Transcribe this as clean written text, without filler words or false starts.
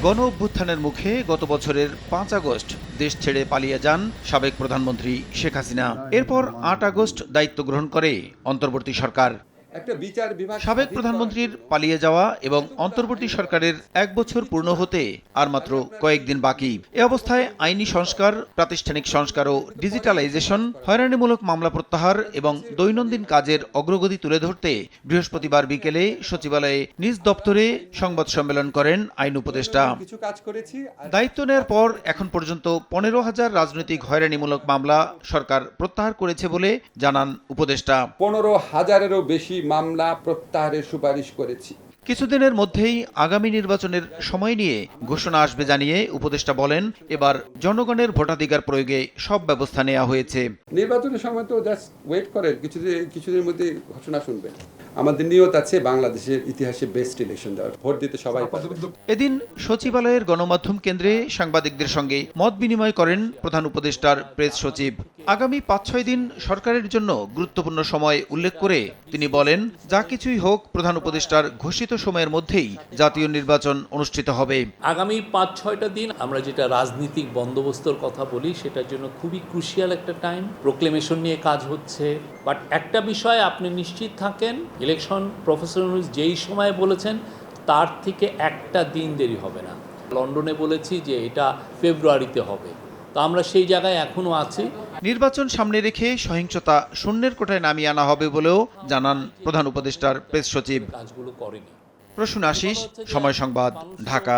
গণ অভ্যুত্থানের মুখে গত বছরের ৫ আগস্ট দেশ ছেড়ে পালিয়ে যান সাবেক প্রধানমন্ত্রী শেখ হাসিনা। এরপর ৮ আগস্ট দায়িত্ব গ্রহণ করে অন্তর্বর্তী সরকার। সাবেক প্রধানমন্ত্রীর পালিয়ে যাওয়া এবং অন্তর্বর্তী সরকারের ১ বছর পূর্ণ হতে আর মাত্র কয়েকদিন বাকি। এ অবস্থায় আইনি সংস্কার, প্রাতিষ্ঠানিক সংস্কার ও ডিজিটালাইজেশন, হয়রানিমূলক মামলা প্রত্যাহার এবং দৈনন্দিন কাজের অগ্রগতি তুলে ধরতে বৃহস্পতিবার বিকেলে সচিবালয়ে নিজ দপ্তরে সংবাদ সম্মেলন করেন আইন উপদেষ্টা। দায়িত্ব নেয়ার পর এখন পর্যন্ত ১৫,০০০ রাজনৈতিক হয়রানিমূলক মামলা সরকার প্রত্যাহার করেছে বলে জানান উপদেষ্টা। ১৫,০০০-এরও বেশি মামলা প্রত্যাহারের সুপারিশ করেছি। কিছুদিনের মধ্যেই আগামী নির্বাচনের সময় নিয়ে ঘোষণা আসবে জানিয়ে উপদেষ্টা বলেন, এবার জনগণের ভোটাধিকার প্রয়োগে সব ব্যবস্থা নেওয়া হয়েছে। নির্বাচনের সময় তো জাস্ট ওয়েট করেন, কিছুদিনের মধ্যে ঘোষণা শুনবেন। আমাদের নিয়ত আছে বাংলাদেশের ইতিহাসে বেস্ট ইলেকশন দেওয়ার, ভোট দিতে সবাই পারবে। এদিন সচিবালয়ের গণমাধ্যম কেন্দ্রে সাংবাদিকদের সঙ্গে মত বিনিময় করেন প্রধান উপদেষ্টার প্রেস সচিব। আগামী ৫-৬ দিন সরকারের জন্য গুরুত্বপূর্ণ সময় উল্লেখ করে তিনি বলেন, যা কিছুই হোক প্রধান উপদেষ্টার ঘোষিত সময়ের মধ্যেই জাতীয় নির্বাচন অনুষ্ঠিত হবে। আগামী ৫-৬টা দিন আমরা যেটা রাজনীতিক বন্দোবস্তর কথা বলি, সেটার জন্য খুবই ক্রুশিয়াল একটা টাইম। প্রোক্লেমেশন নিয়ে কাজ হচ্ছে, বাট একটা বিষয় আপনি নিশ্চিত থাকেন, ইলেকশন প্রফেসর যেই সময় বলেছেন তার থেকে একটা দিন দেরি হবে না। লন্ডনে বলেছি যে এটা ফেব্রুয়ারিতে হবে, তো আমরা সেই জায়গায় এখনো আছি। নির্বাচন সামনে রেখে সহিংসতা শূন্যের কোঠায় নামিয়ে আনা হবে বলেও জানান প্রধান উপদেষ্টার প্রেস সচিব। কাজগুলো করেনি। প্রসূন আশিস, সময় সংবাদ, ঢাকা।